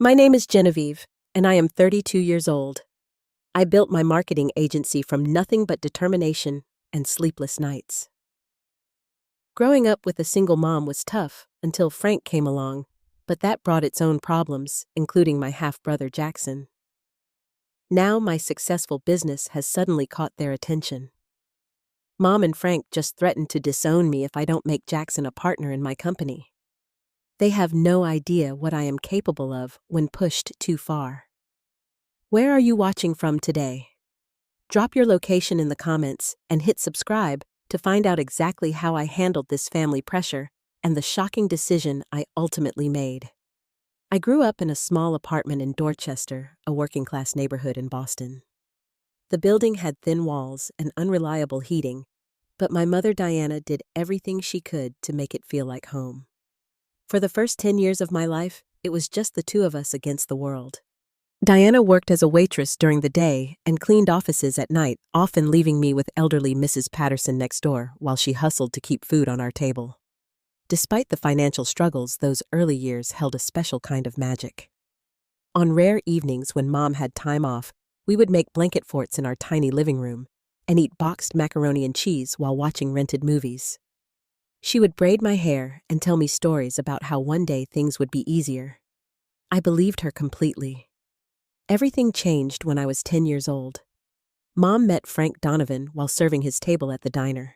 My name is Genevieve, and I am 32 years old. I built my marketing agency from nothing but determination and sleepless nights. Growing up with a single mom was tough until Frank came along, but that brought its own problems, including my half-brother Jackson. Now my successful business has suddenly caught their attention. Mom and Frank just threatened to disown me if I don't make Jackson a partner in my company. They have no idea what I am capable of when pushed too far. Where are you watching from today? Drop your location in the comments and hit subscribe to find out exactly how I handled this family pressure and the shocking decision I ultimately made. I grew up in a small apartment in Dorchester, a working-class neighborhood in Boston. The building had thin walls and unreliable heating, but my mother Diana did everything she could to make it feel like home. For the first 10 years of my life, it was just the two of us against the world. Diana worked as a waitress during the day and cleaned offices at night, often leaving me with elderly Mrs. Patterson next door while she hustled to keep food on our table. Despite the financial struggles, those early years held a special kind of magic. On rare evenings when Mom had time off, we would make blanket forts in our tiny living room and eat boxed macaroni and cheese while watching rented movies. She would braid my hair and tell me stories about how one day things would be easier. I believed her completely. Everything changed when I was 10 years old. Mom met Frank Donovan while serving his table at the diner.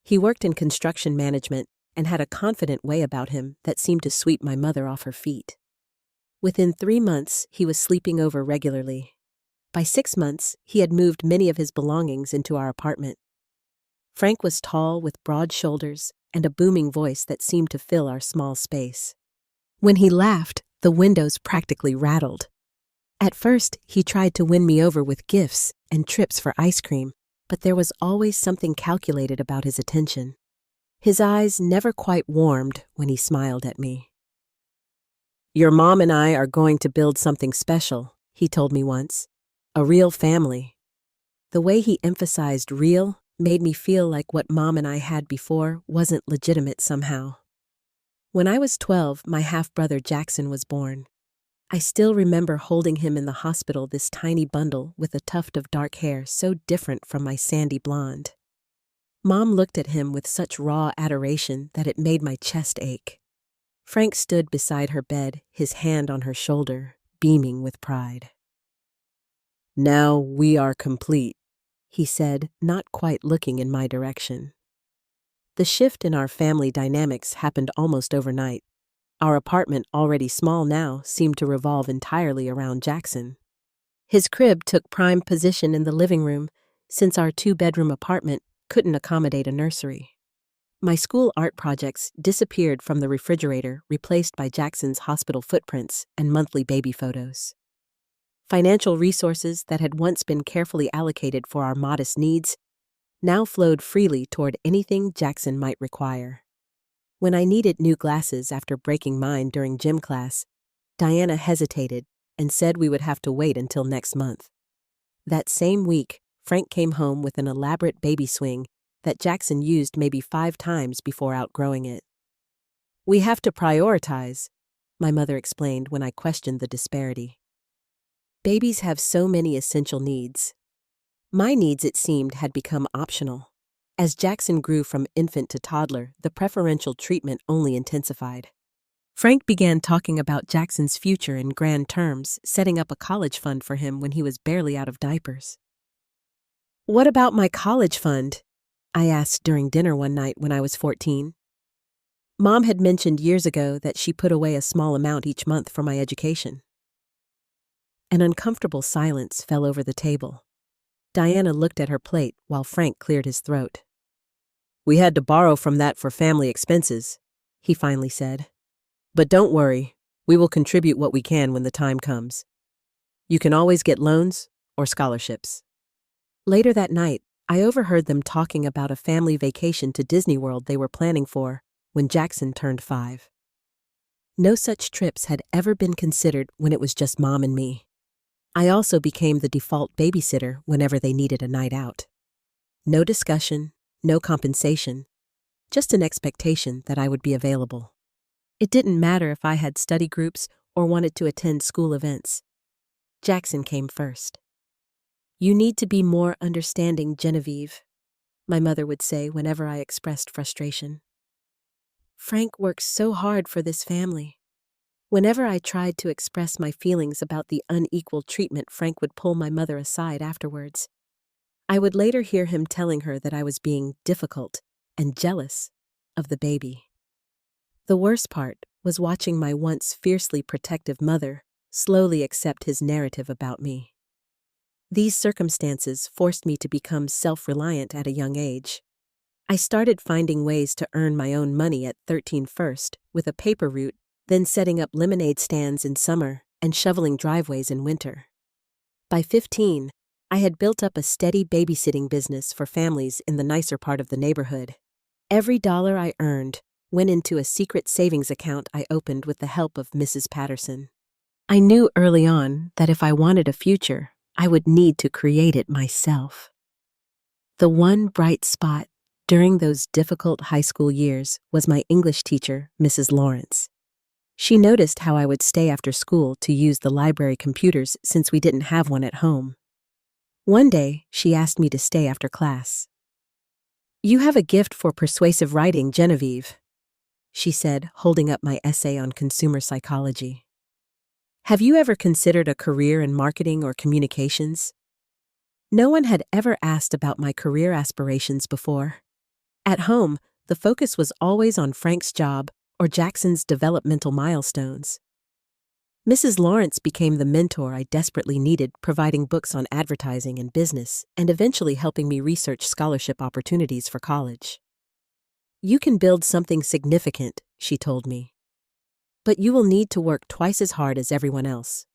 He worked in construction management and had a confident way about him that seemed to sweep my mother off her feet. Within 3 months, he was sleeping over regularly. By 6 months, he had moved many of his belongings into our apartment. Frank was tall with broad shoulders and a booming voice that seemed to fill our small space. When he laughed, the windows practically rattled. At first, he tried to win me over with gifts and trips for ice cream, but there was always something calculated about his attention. His eyes never quite warmed when he smiled at me. "Your mom and I are going to build something special," he told me once. "A real family." The way he emphasized real made me feel like what Mom and I had before wasn't legitimate somehow. When I was 12, my half-brother Jackson was born. I still remember holding him in the hospital, this tiny bundle with a tuft of dark hair so different from my sandy blonde. Mom looked at him with such raw adoration that it made my chest ache. Frank stood beside her bed, his hand on her shoulder, beaming with pride. "Now we are complete," he said, not quite looking in my direction. The shift in our family dynamics happened almost overnight. Our apartment, already small now, seemed to revolve entirely around Jackson. His crib took prime position in the living room, since our 2-bedroom apartment couldn't accommodate a nursery. My school art projects disappeared from the refrigerator, replaced by Jackson's hospital footprints and monthly baby photos. Financial resources that had once been carefully allocated for our modest needs now flowed freely toward anything Jackson might require. When I needed new glasses after breaking mine during gym class, Diana hesitated and said we would have to wait until next month. That same week, Frank came home with an elaborate baby swing that Jackson used maybe 5 times before outgrowing it. "We have to prioritize," my mother explained when I questioned the disparity. Babies have so many essential needs. My needs, it seemed, had become optional. As Jackson grew from infant to toddler, the preferential treatment only intensified. Frank began talking about Jackson's future in grand terms, setting up a college fund for him when he was barely out of diapers. "What about my college fund?" I asked during dinner one night when I was 14. Mom had mentioned years ago that she put away a small amount each month for my education. An uncomfortable silence fell over the table. Diana looked at her plate while Frank cleared his throat. "We had to borrow from that for family expenses," he finally said. "But don't worry, we will contribute what we can when the time comes. You can always get loans or scholarships." Later that night, I overheard them talking about a family vacation to Disney World they were planning for when Jackson turned 5. No such trips had ever been considered when it was just Mom and me. I also became the default babysitter whenever they needed a night out. No discussion, no compensation, just an expectation that I would be available. It didn't matter if I had study groups or wanted to attend school events. Jackson came first. "You need to be more understanding, Genevieve," my mother would say whenever I expressed frustration. "Frank works so hard for this family." Whenever I tried to express my feelings about the unequal treatment, Frank would pull my mother aside afterwards. I would later hear him telling her that I was being difficult and jealous of the baby. The worst part was watching my once fiercely protective mother slowly accept his narrative about me. These circumstances forced me to become self-reliant at a young age. I started finding ways to earn my own money at 13 first, with a paper route, then setting up lemonade stands in summer and shoveling driveways in winter. By 15, I had built up a steady babysitting business for families in the nicer part of the neighborhood. Every dollar I earned went into a secret savings account I opened with the help of Mrs. Patterson. I knew early on that if I wanted a future, I would need to create it myself. The one bright spot during those difficult high school years was my English teacher, Mrs. Lawrence. She noticed how I would stay after school to use the library computers since we didn't have one at home. One day, she asked me to stay after class. "You have a gift for persuasive writing, Genevieve," she said, holding up my essay on consumer psychology. "Have you ever considered a career in marketing or communications?" No one had ever asked about my career aspirations before. At home, the focus was always on Frank's job or Jackson's developmental milestones. Mrs. Lawrence became the mentor I desperately needed, providing books on advertising and business, and eventually helping me research scholarship opportunities for college. "You can build something significant," she told me. "But you will need to work twice as hard as everyone else."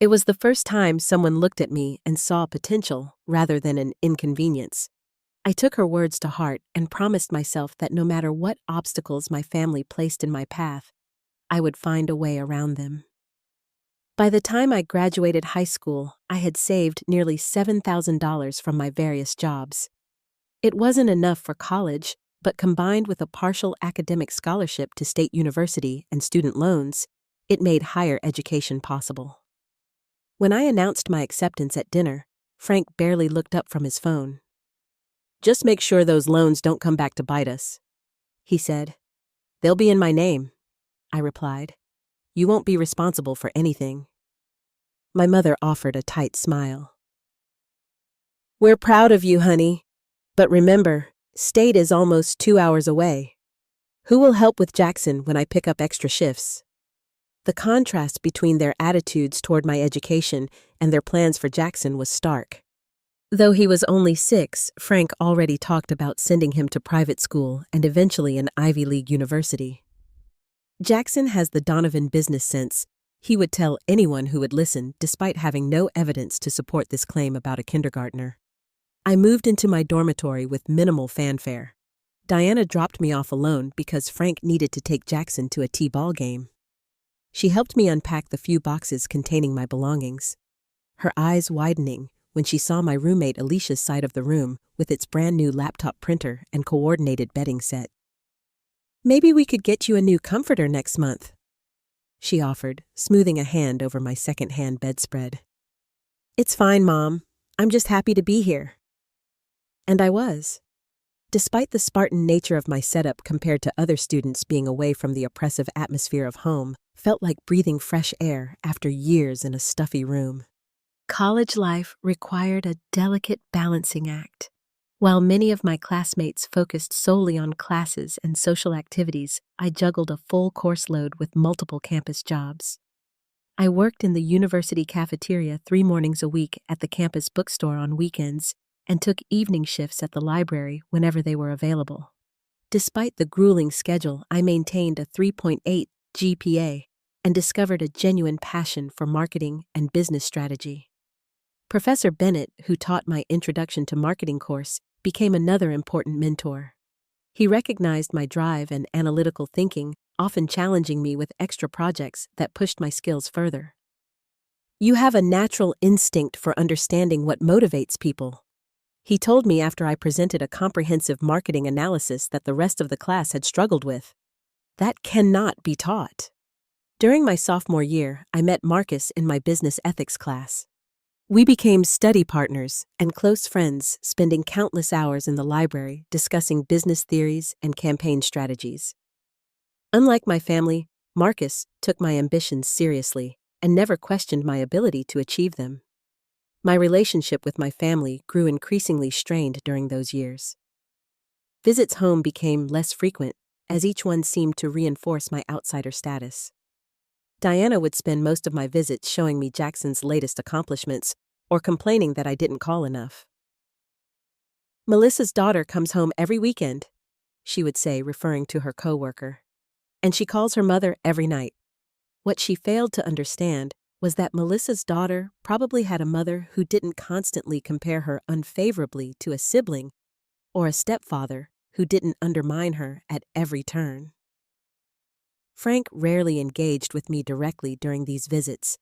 It was the first time someone looked at me and saw potential rather than an inconvenience. I took her words to heart and promised myself that no matter what obstacles my family placed in my path, I would find a way around them. By the time I graduated high school, I had saved nearly $7,000 from my various jobs. It wasn't enough for college, but combined with a partial academic scholarship to State University and student loans, it made higher education possible. When I announced my acceptance at dinner, Frank barely looked up from his phone. "Just make sure those loans don't come back to bite us," he said. "They'll be in my name," I replied. "You won't be responsible for anything." My mother offered a tight smile. "We're proud of you, honey. But remember, State is almost 2 hours away. Who will help with Jackson when I pick up extra shifts?" The contrast between their attitudes toward my education and their plans for Jackson was stark. Though he was only 6, Frank already talked about sending him to private school and eventually an Ivy League university. Jackson has the Donovan business sense. He would tell anyone who would listen, despite having no evidence to support this claim about a kindergartner. I moved into my dormitory with minimal fanfare. Diana dropped me off alone because Frank needed to take Jackson to a T-ball game. She helped me unpack the few boxes containing my belongings, her eyes widening when she saw my roommate Alicia's side of the room with its brand new laptop printer and coordinated bedding set. "Maybe we could get you a new comforter next month," she offered, smoothing a hand over my second-hand bedspread. "It's fine, Mom. I'm just happy to be here." And I was. Despite the Spartan nature of my setup compared to other students, being away from the oppressive atmosphere of home felt like breathing fresh air after years in a stuffy room. College life required a delicate balancing act. While many of my classmates focused solely on classes and social activities, I juggled a full course load with multiple campus jobs. I worked in the university cafeteria 3 mornings a week, at the campus bookstore on weekends, and took evening shifts at the library whenever they were available. Despite the grueling schedule, I maintained a 3.8 GPA and discovered a genuine passion for marketing and business strategy. Professor Bennett, who taught my Introduction to Marketing course, became another important mentor. He recognized my drive and analytical thinking, often challenging me with extra projects that pushed my skills further. "You have a natural instinct for understanding what motivates people," he told me after I presented a comprehensive marketing analysis that the rest of the class had struggled with. "That cannot be taught." During my sophomore year, I met Marcus in my business ethics class. We became study partners and close friends, spending countless hours in the library discussing business theories and campaign strategies. Unlike my family, Marcus took my ambitions seriously and never questioned my ability to achieve them. My relationship with my family grew increasingly strained during those years. Visits home became less frequent, as each one seemed to reinforce my outsider status. Diana would spend most of my visits showing me Jackson's latest accomplishments or complaining that I didn't call enough. "Melissa's daughter comes home every weekend," she would say, referring to her coworker. "And she calls her mother every night." What she failed to understand was that Melissa's daughter probably had a mother who didn't constantly compare her unfavorably to a sibling or a stepfather who didn't undermine her at every turn. Frank rarely engaged with me directly during these visits,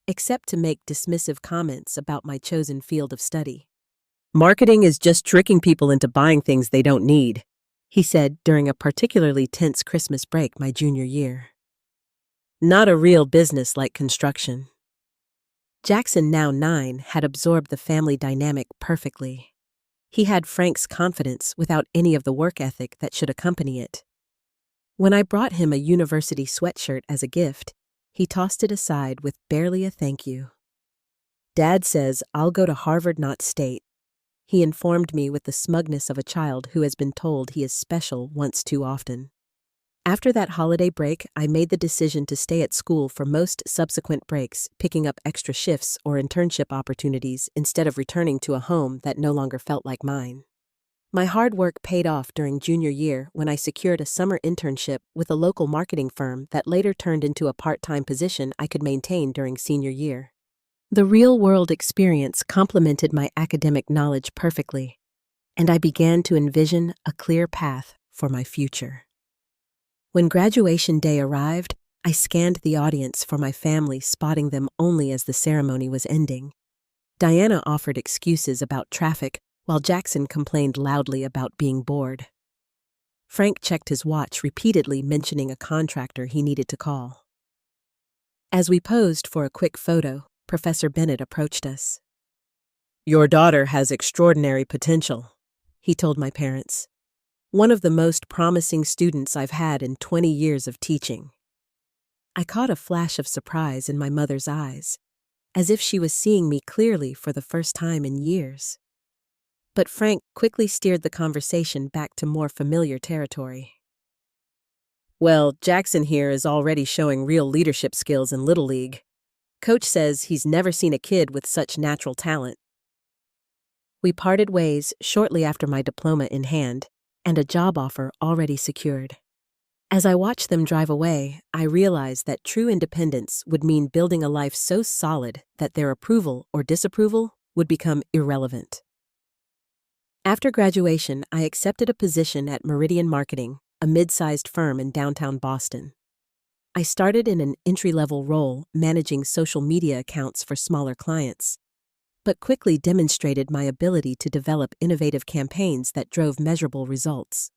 except to make dismissive comments about my chosen field of study. "Marketing is just tricking people into buying things they don't need," he said during a particularly tense Christmas break my junior year. "Not a real business like construction." Jackson, now 9, had absorbed the family dynamic perfectly. He had Frank's confidence without any of the work ethic that should accompany it. When I brought him a university sweatshirt as a gift, he tossed it aside with barely a thank you. "Dad says I'll go to Harvard, not State," he informed me with the smugness of a child who has been told he is special once too often. After that holiday break, I made the decision to stay at school for most subsequent breaks, picking up extra shifts or internship opportunities instead of returning to a home that no longer felt like mine. My hard work paid off during junior year when I secured a summer internship with a local marketing firm that later turned into a part-time position I could maintain during senior year. The real-world experience complemented my academic knowledge perfectly, and I began to envision a clear path for my future. When graduation day arrived, I scanned the audience for my family, spotting them only as the ceremony was ending. Diana offered excuses about traffic, while Jackson complained loudly about being bored. Frank checked his watch, repeatedly mentioning a contractor he needed to call. As we posed for a quick photo, Professor Bennett approached us. "Your daughter has extraordinary potential," he told my parents. "One of the most promising students I've had in 20 years of teaching." I caught a flash of surprise in my mother's eyes, as if she was seeing me clearly for the first time in years. But Frank quickly steered the conversation back to more familiar territory. "Well, Jackson here is already showing real leadership skills in Little League. Coach says he's never seen a kid with such natural talent." We parted ways shortly after my diploma in hand and a job offer already secured. As I watched them drive away, I realized that true independence would mean building a life so solid that their approval or disapproval would become irrelevant. After graduation, I accepted a position at Meridian Marketing, a mid-sized firm in downtown Boston. I started in an entry-level role managing social media accounts for smaller clients, but quickly demonstrated my ability to develop innovative campaigns that drove measurable results.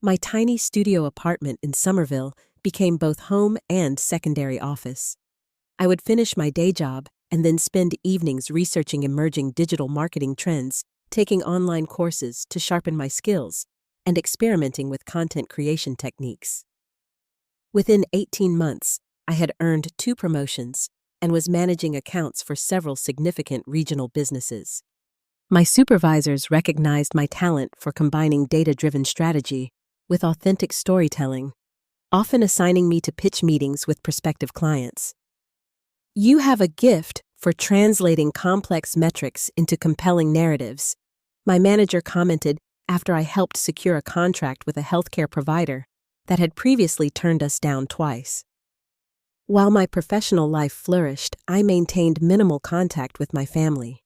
My tiny studio apartment in Somerville became both home and secondary office. I would finish my day job and then spend evenings researching emerging digital marketing trends, taking online courses to sharpen my skills, and experimenting with content creation techniques. Within 18 months, I had earned 2 promotions and was managing accounts for several significant regional businesses. My supervisors recognized my talent for combining data-driven strategy with authentic storytelling, often assigning me to pitch meetings with prospective clients. "You have a gift for translating complex metrics into compelling narratives," my manager commented after I helped secure a contract with a healthcare provider that had previously turned us down twice. While my professional life flourished, I maintained minimal contact with my family.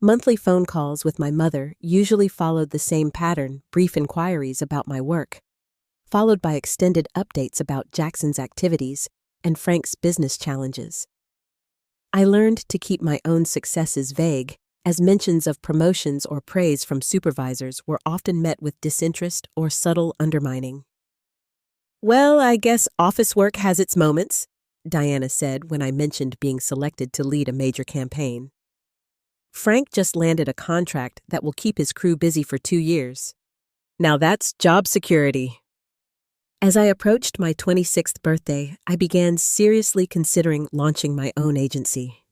Monthly phone calls with my mother usually followed the same pattern: brief inquiries about my work, followed by extended updates about Jackson's activities and Frank's business challenges. I learned to keep my own successes vague, as mentions of promotions or praise from supervisors were often met with disinterest or subtle undermining. Well, I guess office work has its moments, Diana said when I mentioned being selected to lead a major campaign. Frank just landed a contract that will keep his crew busy for 2 years. Now that's job security. As I approached my 26th birthday, I began seriously considering launching my own agency.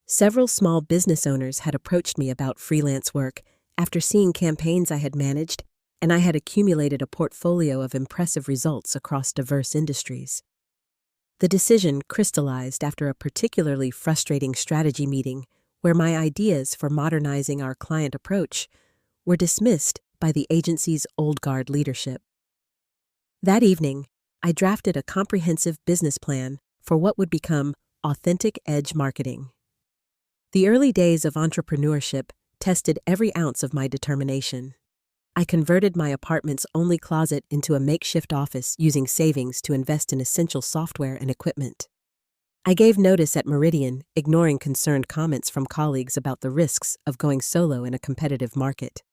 Several small business owners had approached me about freelance work after seeing campaigns I had managed, and I had accumulated a portfolio of impressive results across diverse industries. The decision crystallized after a particularly frustrating strategy meeting where my ideas for modernizing our client approach were dismissed by the agency's old guard leadership. That evening, I drafted a comprehensive business plan for what would become Authentic Edge Marketing. The early days of entrepreneurship tested every ounce of my determination. I converted my apartment's only closet into a makeshift office using savings to invest in essential software and equipment. I gave notice at Meridian, ignoring concerned comments from colleagues about the risks of going solo in a competitive market.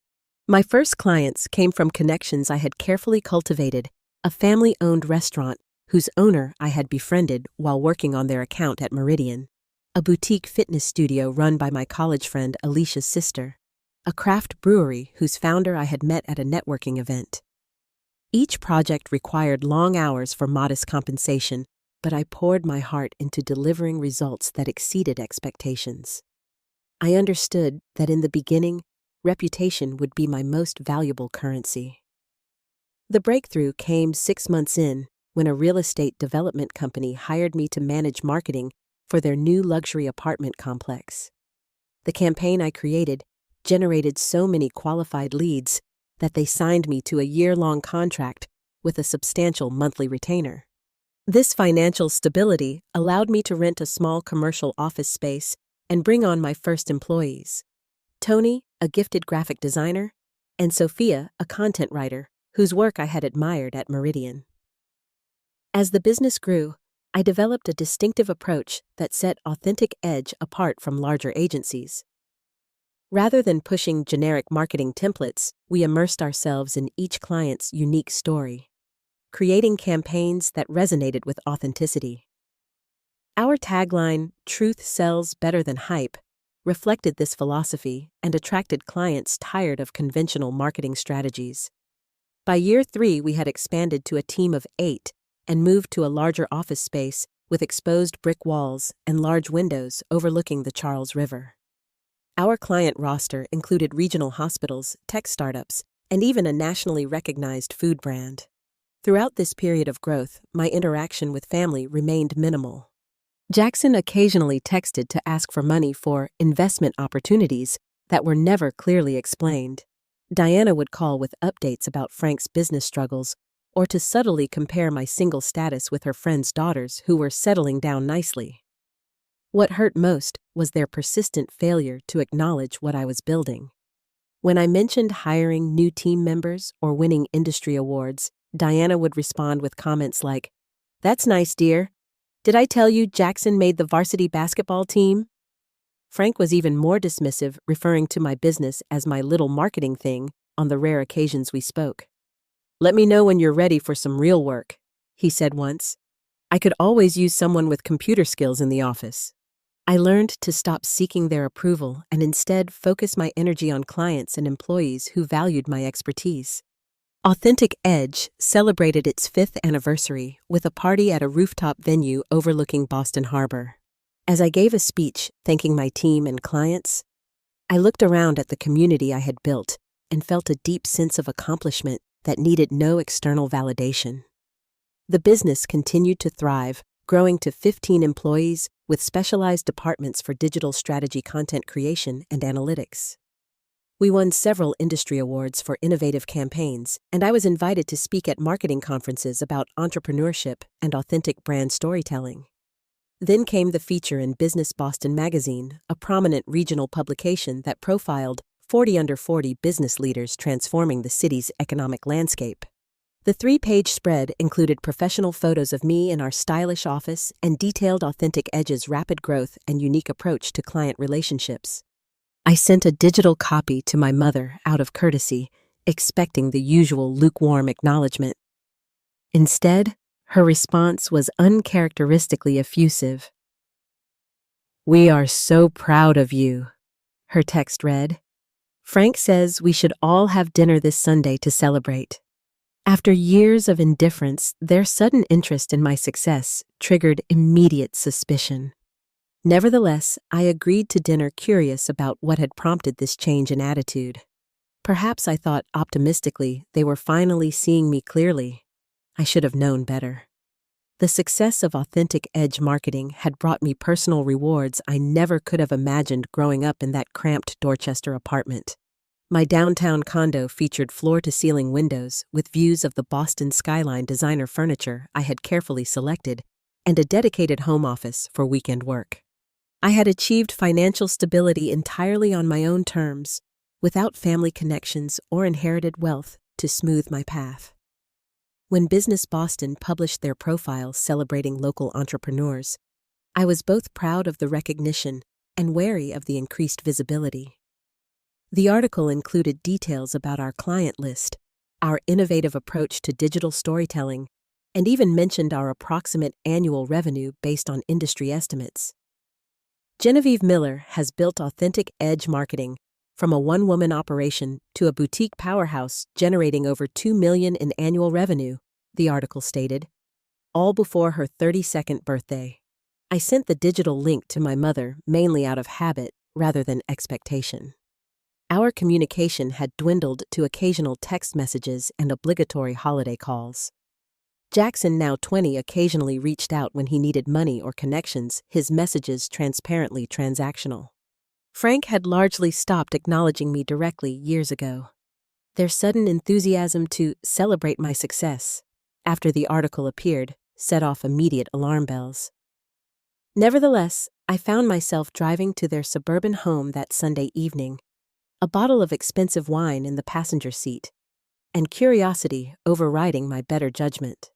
My first clients came from connections I had carefully cultivated, a family-owned restaurant whose owner I had befriended while working on their account at Meridian, a boutique fitness studio run by my college friend Alicia's sister, a craft brewery whose founder I had met at a networking event. Each project required long hours for modest compensation, but I poured my heart into delivering results that exceeded expectations. I understood that in the beginning, reputation would be my most valuable currency. The breakthrough came 6 months in when a real estate development company hired me to manage marketing for their new luxury apartment complex. The campaign I created generated so many qualified leads that they signed me to a year-long contract with a substantial monthly retainer. This financial stability allowed me to rent a small commercial office space and bring on my first employees: Tony, a gifted graphic designer, and Sophia, a content writer whose work I had admired at Meridian. As the business grew, I developed a distinctive approach that set Authentic Edge apart from larger agencies. Rather than pushing generic marketing templates, we immersed ourselves in each client's unique story, creating campaigns that resonated with authenticity. Our tagline, "Truth sells better than hype," reflected this philosophy and attracted clients tired of conventional marketing strategies. By year 3, we had expanded to a team of 8 and moved to a larger office space with exposed brick walls and large windows overlooking the Charles River. Our client roster included regional hospitals, tech startups, and even a nationally recognized food brand. Throughout this period of growth, my interaction with family remained minimal. Jackson occasionally texted to ask for money for investment opportunities that were never clearly explained. Diana would call with updates about Frank's business struggles or to subtly compare my single status with her friends' daughters who were settling down nicely. What hurt most was their persistent failure to acknowledge what I was building. When I mentioned hiring new team members or winning industry awards, Diana would respond with comments like, "That's nice, dear. Did I tell you Jackson made the varsity basketball team?" Frank was even more dismissive, referring to my business as my little marketing thing on the rare occasions we spoke. "Let me know when you're ready for some real work," he said once. I could always use someone with computer skills in the office. I learned to stop seeking their approval and instead focus my energy on clients and employees who valued my expertise. Authentic Edge celebrated its 5th anniversary with a party at a rooftop venue overlooking Boston Harbor. As I gave a speech thanking my team and clients, I looked around at the community I had built and felt a deep sense of accomplishment that needed no external validation. The business continued to thrive, growing to 15 employees with specialized departments for digital strategy, content creation, and analytics. We won several industry awards for innovative campaigns, and I was invited to speak at marketing conferences about entrepreneurship and authentic brand storytelling. Then came the feature in Business Boston magazine, a prominent regional publication that profiled 40 under 40 business leaders transforming the city's economic landscape. The 3-page spread included professional photos of me in our stylish office and detailed Authentic Edge's rapid growth and unique approach to client relationships. I sent a digital copy to my mother out of courtesy, expecting the usual lukewarm acknowledgement. Instead, her response was uncharacteristically effusive. "We are so proud of you," her text read. "Frank says we should all have dinner this Sunday to celebrate." After years of indifference, their sudden interest in my success triggered immediate suspicion. Nevertheless, I agreed to dinner curious about what had prompted this change in attitude. Perhaps I thought optimistically they were finally seeing me clearly. I should have known better. The success of authentic edge marketing had brought me personal rewards I never could have imagined growing up in that cramped Dorchester apartment. My downtown condo featured floor-to-ceiling windows with views of the Boston skyline designer furniture I had carefully selected and a dedicated home office for weekend work. I had achieved financial stability entirely on my own terms, without family connections or inherited wealth to smooth my path. When Business Boston published their profiles celebrating local entrepreneurs, I was both proud of the recognition and wary of the increased visibility. The article included details about our client list, our innovative approach to digital storytelling, and even mentioned our approximate annual revenue based on industry estimates. Genevieve Miller has built authentic edge marketing from a one-woman operation to a boutique powerhouse generating over $2 million in annual revenue, the article stated, all before her 32nd birthday. I sent the digital link to my mother mainly out of habit rather than expectation. Our communication had dwindled to occasional text messages and obligatory holiday calls. Jackson, now 20, occasionally reached out when he needed money or connections, his messages transparently transactional. Frank had largely stopped acknowledging me directly years ago. Their sudden enthusiasm to celebrate my success, after the article appeared, set off immediate alarm bells. Nevertheless, I found myself driving to their suburban home that Sunday evening, a bottle of expensive wine in the passenger seat, and curiosity overriding my better judgment.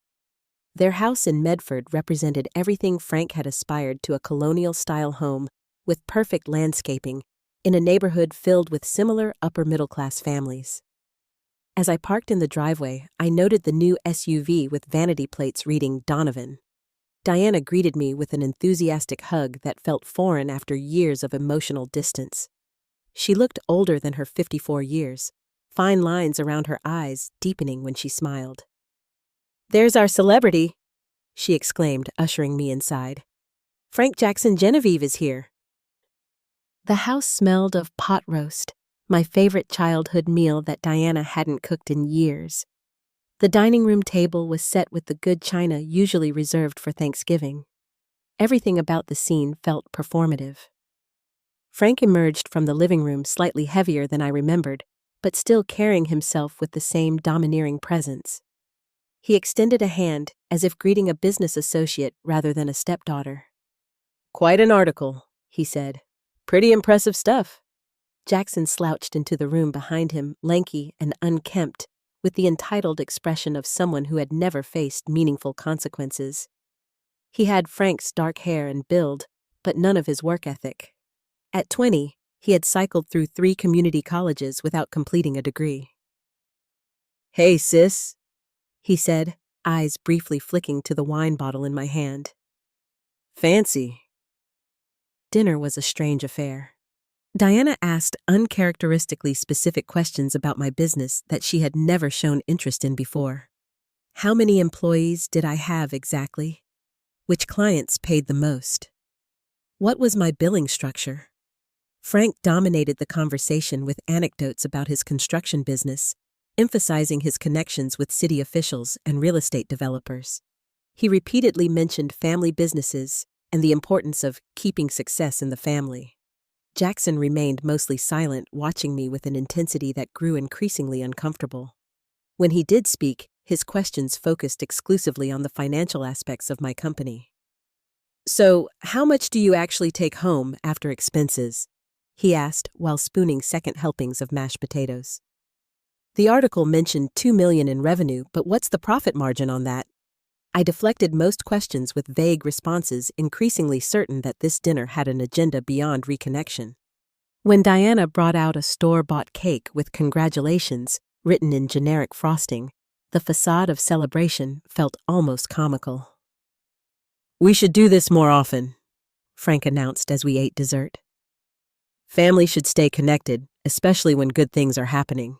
Their house in Medford represented everything Frank had aspired to: a colonial-style home with perfect landscaping in a neighborhood filled with similar upper-middle-class families. As I parked in the driveway, I noted the new SUV with vanity plates reading Donovan. Diana greeted me with an enthusiastic hug that felt foreign after years of emotional distance. She looked older than her 54 years, fine lines around her eyes deepening when she smiled. "There's our celebrity," she exclaimed, ushering me inside. "Frank Jackson Genevieve is here." The house smelled of pot roast, my favorite childhood meal that Diana hadn't cooked in years. The dining room table was set with the good china usually reserved for Thanksgiving. Everything about the scene felt performative. Frank emerged from the living room slightly heavier than I remembered, but still carrying himself with the same domineering presence. He extended a hand as if greeting a business associate rather than a stepdaughter. "Quite an article," he said. "Pretty impressive stuff." Jackson slouched into the room behind him, lanky and unkempt, with the entitled expression of someone who had never faced meaningful consequences. He had Frank's dark hair and build, but none of his work ethic. At 20, he had cycled through 3 community colleges without completing a degree. "Hey, sis," he said, eyes briefly flicking to the wine bottle in my hand. "Fancy." Dinner was a strange affair. Diana asked uncharacteristically specific questions about my business that she had never shown interest in before. How many employees did I have exactly? Which clients paid the most? What was my billing structure? Frank dominated the conversation with anecdotes about his construction business, emphasizing his connections with city officials and real estate developers. He repeatedly mentioned family businesses and the importance of keeping success in the family. Jackson remained mostly silent, watching me with an intensity that grew increasingly uncomfortable. When he did speak, his questions focused exclusively on the financial aspects of my company. "So, how much do you actually take home after expenses?" he asked while spooning second helpings of mashed potatoes. "The article mentioned $2 million in revenue, but what's the profit margin on that?" I deflected most questions with vague responses, increasingly certain that this dinner had an agenda beyond reconnection. When Diana brought out a store-bought cake with congratulations written in generic frosting, The facade of celebration felt almost comical. "We should do this more often," Frank announced as we ate dessert. "Family should stay connected, especially when good things are happening."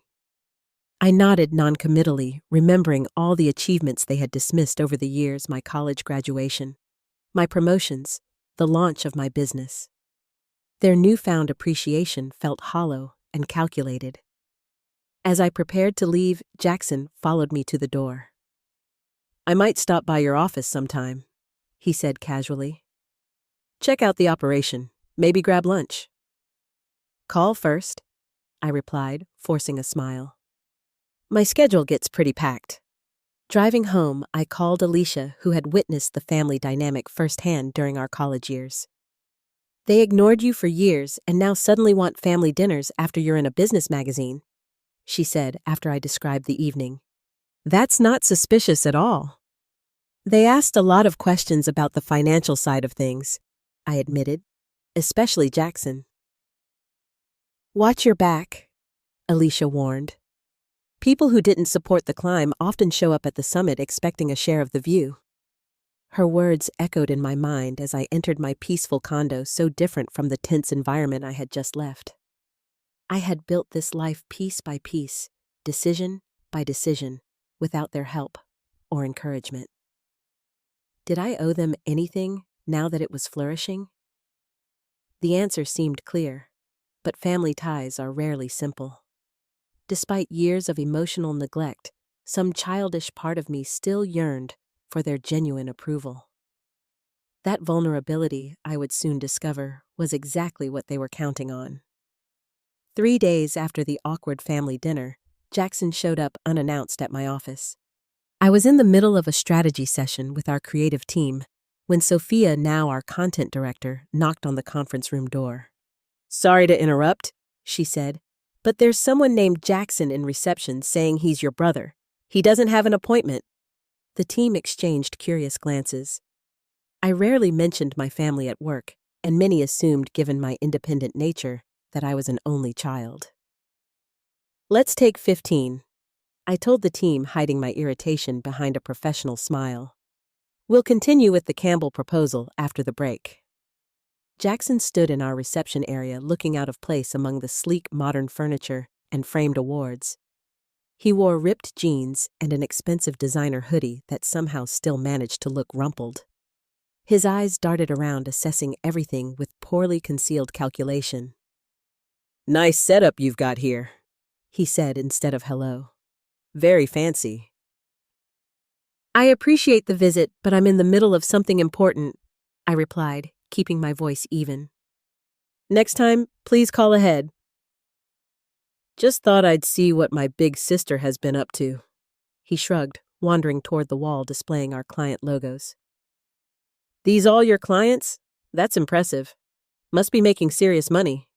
I nodded noncommittally, remembering all the achievements they had dismissed over the years: my college graduation, my promotions, the launch of my business. Their newfound appreciation felt hollow and calculated. As I prepared to leave, Jackson followed me to the door. "I might stop by your office sometime," he said casually. "Check out the operation, maybe grab lunch." "Call first," I replied, forcing a smile. My schedule gets pretty packed. Driving home, I called Alicia, who had witnessed the family dynamic firsthand during our college years. "They ignored you for years and now suddenly want family dinners after you're in a business magazine," she said after I described the evening. "That's not suspicious at all." "They asked a lot of questions about the financial side of things," I admitted, "especially Jackson." "Watch your back," Alicia warned. "People who didn't support the climb often show up at the summit expecting a share of the view." Her words echoed in my mind as I entered my peaceful condo, so different from the tense environment I had just left. I had built this life piece by piece, decision by decision, without their help or encouragement. Did I owe them anything now that it was flourishing? The answer seemed clear, but family ties are rarely simple. Despite years of emotional neglect, some childish part of me still yearned for their genuine approval. That vulnerability, I would soon discover, was exactly what they were counting on. 3 days after the awkward family dinner, Jackson showed up unannounced at my office. I was in the middle of a strategy session with our creative team when Sophia, now our content director, knocked on the conference room door. "Sorry to interrupt," she said, "but there's someone named Jackson in reception saying he's your brother. He doesn't have an appointment." The team exchanged curious glances. I rarely mentioned my family at work, and many assumed, given my independent nature, that I was an only child. "Let's take 15, I told the team, hiding my irritation behind a professional smile. "We'll continue with the Campbell proposal after the break." Jackson stood in our reception area, looking out of place among the sleek modern furniture and framed awards. He wore ripped jeans and an expensive designer hoodie that somehow still managed to look rumpled. His eyes darted around, assessing everything with poorly concealed calculation. "Nice setup you've got here," he said instead of hello. "Very fancy." "I appreciate the visit, but I'm in the middle of something important," I replied, keeping my voice even. "Next time, please call ahead." "Just thought I'd see what my big sister has been up to." He shrugged, wandering toward the wall displaying our client logos. "These all your clients? That's impressive. Must be making serious money."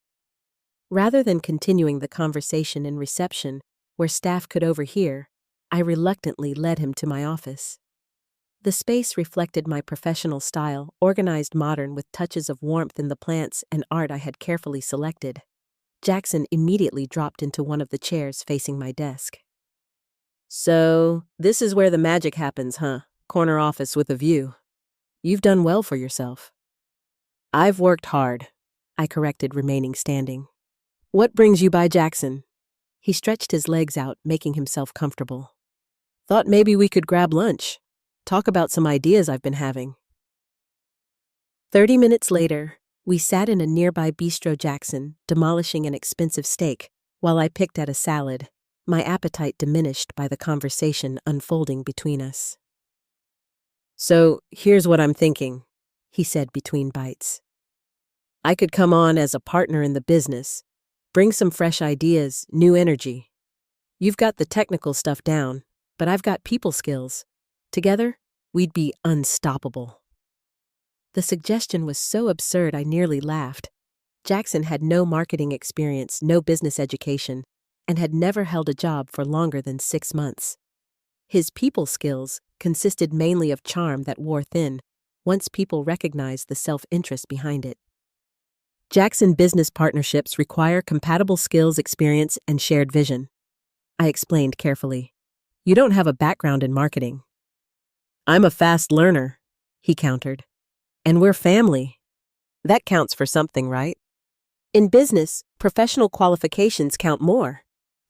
Rather than continuing the conversation in reception, where staff could overhear, I reluctantly led him to my office. The space reflected my professional style, organized modern with touches of warmth in the plants and art I had carefully selected. Jackson immediately dropped into one of the chairs facing my desk. "So, this is where the magic happens, huh? Corner office with a view. You've done well for yourself." "I've worked hard," I corrected, remaining standing. "What brings you by Jackson?" He stretched his legs out, making himself comfortable. "Thought maybe we could grab lunch. Talk about some ideas I've been having." 30 minutes later, we sat in a nearby bistro. Jackson, demolishing an expensive steak, while I picked at a salad, my appetite diminished by the conversation unfolding between us. "So, here's what I'm thinking," he said between bites. "I could come on as a partner in the business, bring some fresh ideas, new energy. You've got the technical stuff down, but I've got people skills. Together, we'd be unstoppable." The suggestion was so absurd I nearly laughed. Jackson had no marketing experience, no business education, and had never held a job for longer than 6 months. His people skills consisted mainly of charm that wore thin once people recognized the self-interest behind it. Jackson business partnerships require compatible skills, experience, and shared vision, I explained carefully. You don't have a background in marketing. I'm a fast learner, he countered. And we're family. That counts for something, right? In business, professional qualifications count more.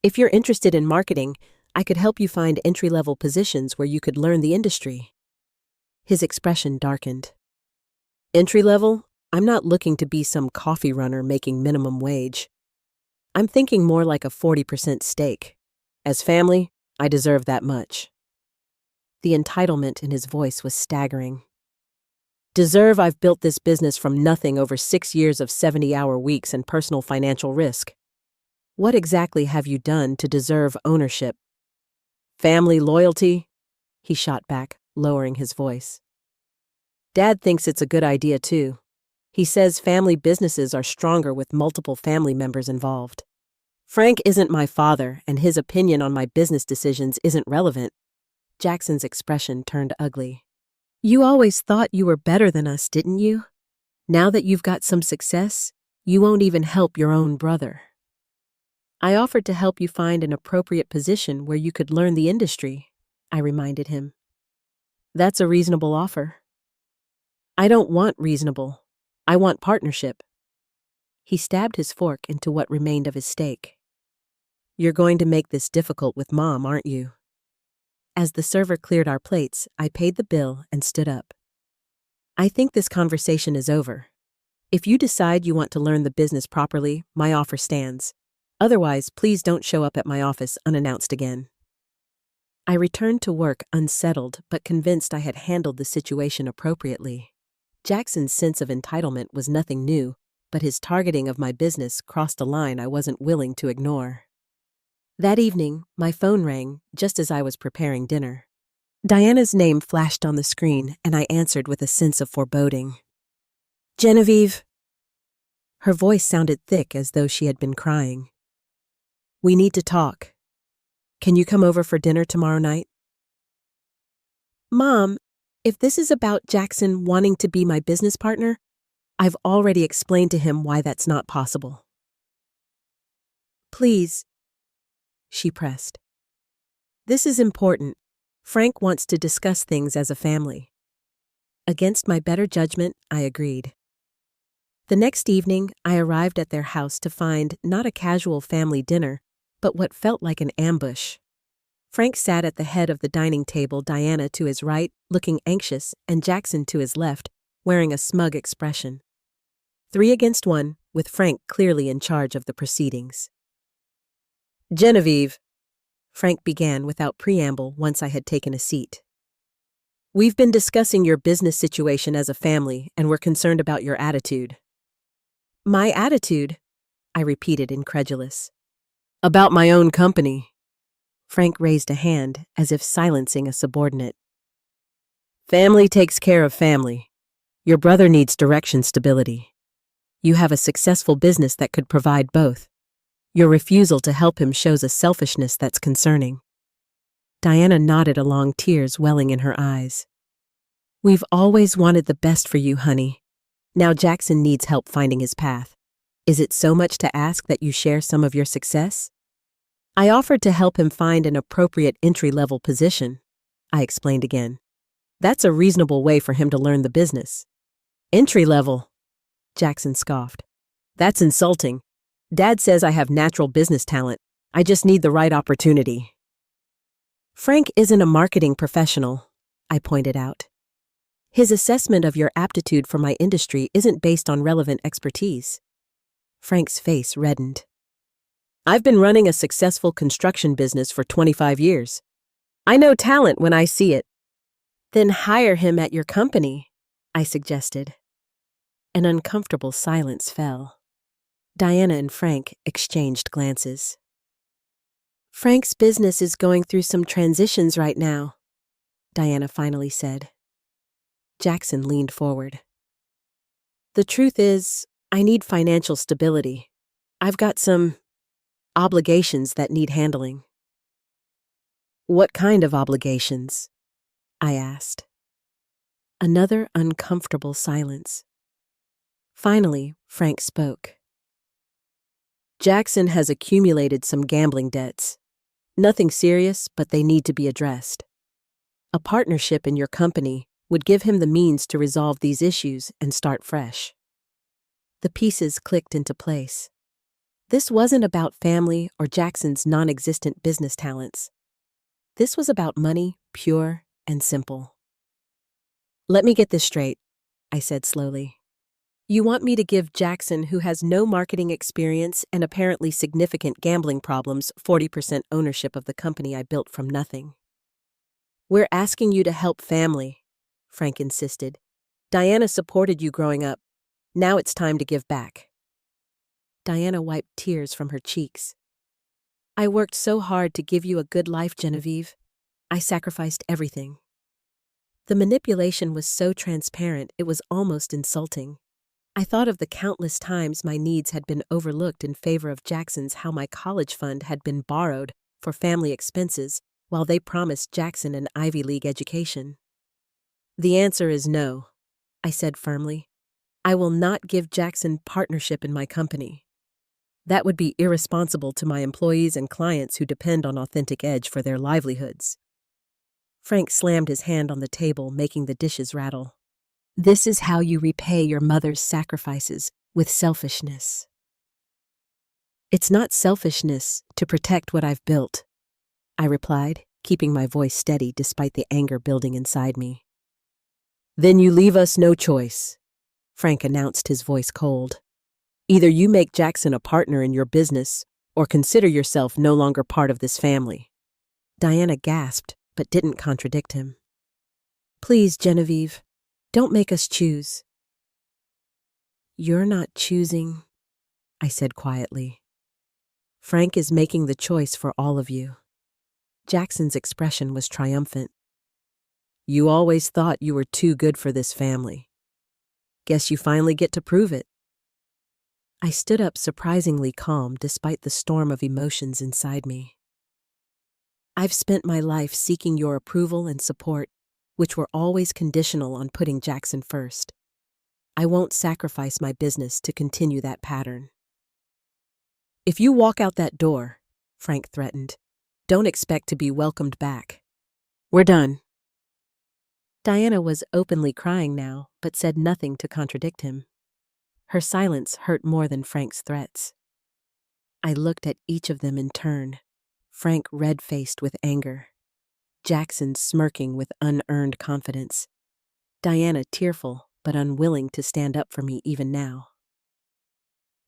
If you're interested in marketing, I could help you find entry-level positions where you could learn the industry. His expression darkened. Entry-level? I'm not looking to be some coffee runner making minimum wage. I'm thinking more like a 40% stake. As family, I deserve that much. The entitlement in his voice was staggering. Deserve? I've built this business from nothing over 6 years of 70-hour weeks and personal financial risk. What exactly have you done to deserve ownership? Family loyalty? He shot back, lowering his voice. Dad thinks it's a good idea, too. He says family businesses are stronger with multiple family members involved. Frank isn't my father, and his opinion on my business decisions isn't relevant. Jackson's expression turned ugly. You always thought you were better than us, didn't you? Now that you've got some success, you won't even help your own brother. I offered to help you find an appropriate position where you could learn the industry, I reminded him. That's a reasonable offer. I don't want reasonable. I want partnership. He stabbed his fork into what remained of his steak. You're going to make this difficult with Mom, aren't you? As the server cleared our plates, I paid the bill and stood up. I think this conversation is over. If you decide you want to learn the business properly, my offer stands. Otherwise, please don't show up at my office unannounced again. I returned to work unsettled but convinced I had handled the situation appropriately. Jackson's sense of entitlement was nothing new, but his targeting of my business crossed a line I wasn't willing to ignore. That evening, my phone rang just as I was preparing dinner. Diana's name flashed on the screen, and I answered with a sense of foreboding. Genevieve. Her voice sounded thick as though she had been crying. We need to talk. Can you come over for dinner tomorrow night? Mom, if this is about Jackson wanting to be my business partner, I've already explained to him why that's not possible. Please, she pressed. This is important. Frank wants to discuss things as a family. Against my better judgment, I agreed. The next evening, I arrived at their house to find not a casual family dinner, but what felt like an ambush. Frank sat at the head of the dining table, Diana to his right, looking anxious, and Jackson to his left, wearing a smug expression. 3 against 1, with Frank clearly in charge of the proceedings. Genevieve, Frank began without preamble once I had taken a seat. We've been discussing your business situation as a family, and we're concerned about your attitude. My attitude? I repeated, incredulous. About my own company. Frank raised a hand, as if silencing a subordinate. Family takes care of family. Your brother needs direction stability. You have a successful business that could provide both. Your refusal to help him shows a selfishness that's concerning. Diana nodded along, tears welling in her eyes. We've always wanted the best for you, honey. Now Jackson needs help finding his path. Is it so much to ask that you share some of your success? I offered to help him find an appropriate entry-level position, I explained again. That's a reasonable way for him to learn the business. Entry-level? Jackson scoffed. That's insulting. Dad says I have natural business talent. I just need the right opportunity. Frank isn't a marketing professional, I pointed out. His assessment of your aptitude for my industry isn't based on relevant expertise. Frank's face reddened. I've been running a successful construction business for 25 years. I know talent when I see it. Then hire him at your company, I suggested. An uncomfortable silence fell. Diana and Frank exchanged glances. Frank's business is going through some transitions right now, Diana finally said. Jackson leaned forward. The truth is, I need financial stability. I've got some obligations that need handling. What kind of obligations? I asked. Another uncomfortable silence. Finally, Frank spoke. Jackson has accumulated some gambling debts. Nothing serious, but they need to be addressed. A partnership in your company would give him the means to resolve these issues and start fresh. The pieces clicked into place. This wasn't about family or Jackson's non-existent business talents. This was about money, pure and simple. Let me get this straight, I said slowly. You want me to give Jackson, who has no marketing experience and apparently significant gambling problems, 40% ownership of the company I built from nothing? We're asking you to help family, Frank insisted. Diana supported you growing up. Now it's time to give back. Diana wiped tears from her cheeks. I worked so hard to give you a good life, Genevieve. I sacrificed everything. The manipulation was so transparent it was almost insulting. I thought of the countless times my needs had been overlooked in favor of Jackson's, how my college fund had been borrowed for family expenses while they promised Jackson an Ivy League education. The answer is no, I said firmly. I will not give Jackson partnership in my company. That would be irresponsible to my employees and clients who depend on Authentic Edge for their livelihoods. Frank slammed his hand on the table, making the dishes rattle. This is how you repay your mother's sacrifices, with selfishness. It's not selfishness to protect what I've built, I replied, keeping my voice steady despite the anger building inside me. Then you leave us no choice, Frank announced, his voice cold. Either you make Jackson a partner in your business, or consider yourself no longer part of this family. Diana gasped, but didn't contradict him. Please, Genevieve, don't make us choose. You're not choosing, I said quietly. Frank is making the choice for all of you. Jackson's expression was triumphant. You always thought you were too good for this family. Guess you finally get to prove it. I stood up, surprisingly calm despite the storm of emotions inside me. I've spent my life seeking your approval and support, which were always conditional on putting Jackson first. I won't sacrifice my business to continue that pattern. If you walk out that door, Frank threatened, don't expect to be welcomed back. We're done. Diana was openly crying now, but said nothing to contradict him. Her silence hurt more than Frank's threats. I looked at each of them in turn, Frank red-faced with anger, Jackson smirking with unearned confidence, Diana tearful but unwilling to stand up for me even now.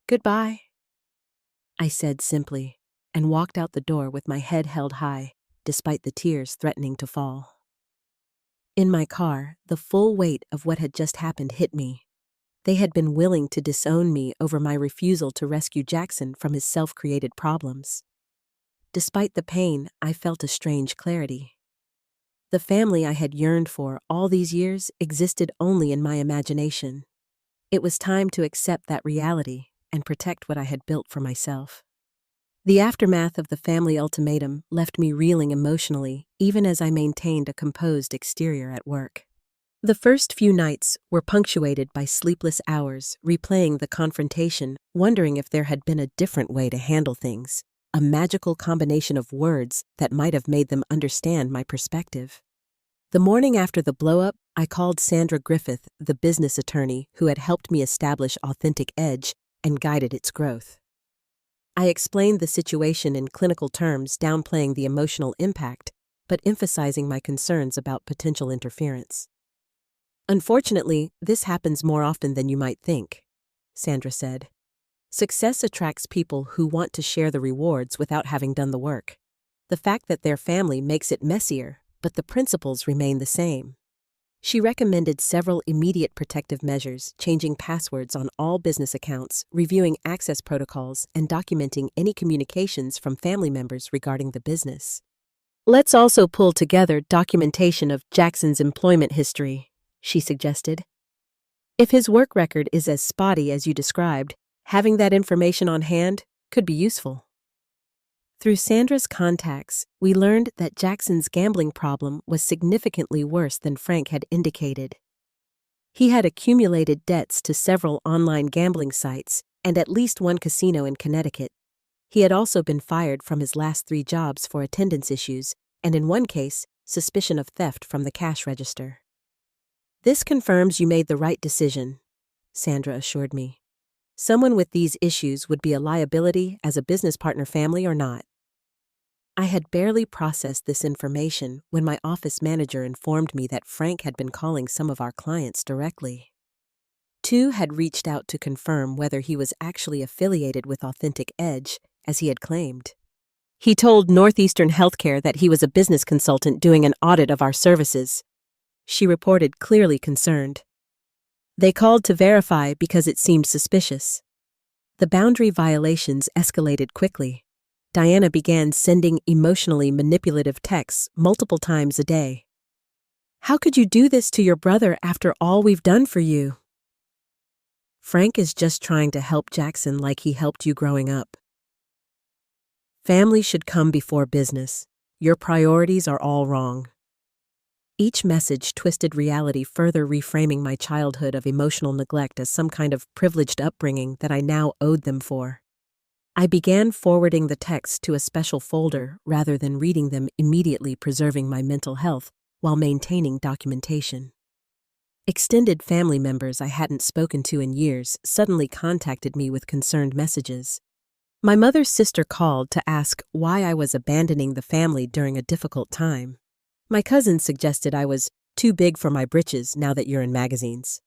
Goodbye, I said simply, and walked out the door with my head held high, despite the tears threatening to fall. In my car, the full weight of what had just happened hit me. They had been willing to disown me over my refusal to rescue Jackson from his self-created problems. Despite the pain, I felt a strange clarity. The family I had yearned for all these years existed only in my imagination. It was time to accept that reality and protect what I had built for myself. The aftermath of the family ultimatum left me reeling emotionally, even as I maintained a composed exterior at work. The first few nights were punctuated by sleepless hours, replaying the confrontation, wondering if there had been a different way to handle things, a magical combination of words that might have made them understand my perspective. The morning after the blow-up, I called Sandra Griffith, the business attorney who had helped me establish Authentic Edge and guided its growth. I explained the situation in clinical terms, downplaying the emotional impact, but emphasizing my concerns about potential interference. Unfortunately, this happens more often than you might think, Sandra said. Success attracts people who want to share the rewards without having done the work. The fact that their family makes it messier, but the principles remain the same. She recommended several immediate protective measures, changing passwords on all business accounts, reviewing access protocols, and documenting any communications from family members regarding the business. Let's also pull together documentation of Jackson's employment history, she suggested. If his work record is as spotty as you described, having that information on hand could be useful. Through Sandra's contacts, we learned that Jackson's gambling problem was significantly worse than Frank had indicated. He had accumulated debts to several online gambling sites and at least one casino in Connecticut. He had also been fired from his last 3 jobs for attendance issues, and in one case, suspicion of theft from the cash register. "This confirms you made the right decision," Sandra assured me. "Someone with these issues would be a liability as a business partner, family or not." I had barely processed this information when my office manager informed me that Frank had been calling some of our clients directly. 2 had reached out to confirm whether he was actually affiliated with Authentic Edge, as he had claimed. "He told Northeastern Healthcare that he was a business consultant doing an audit of our services," she reported, clearly concerned. "They called to verify because it seemed suspicious." The boundary violations escalated quickly. Diana began sending emotionally manipulative texts multiple times a day. "How could you do this to your brother after all we've done for you?" "Frank is just trying to help Jackson like he helped you growing up. Family should come before business. Your priorities are all wrong." Each message twisted reality, further reframing my childhood of emotional neglect as some kind of privileged upbringing that I now owed them for. I began forwarding the texts to a special folder rather than reading them immediately, preserving my mental health while maintaining documentation. Extended family members I hadn't spoken to in years suddenly contacted me with concerned messages. My mother's sister called to ask why I was abandoning the family during a difficult time. My cousin suggested I was too big for my britches now that you're in magazines.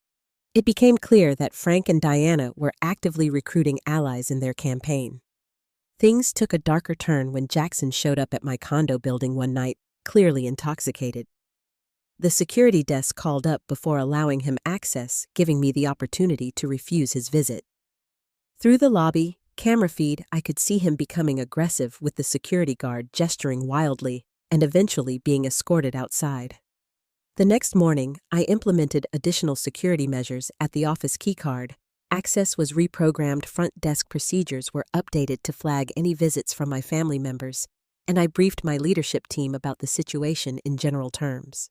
It became clear that Frank and Diana were actively recruiting allies in their campaign. Things took a darker turn when Jackson showed up at my condo building one night, clearly intoxicated. The security desk called up before allowing him access, giving me the opportunity to refuse his visit. Through the lobby camera feed, I could see him becoming aggressive, with the security guard gesturing wildly and eventually being escorted outside. The next morning, I implemented additional security measures at the office keycard. Access was reprogrammed, front desk procedures were updated to flag any visits from my family members, and I briefed my leadership team about the situation in general terms.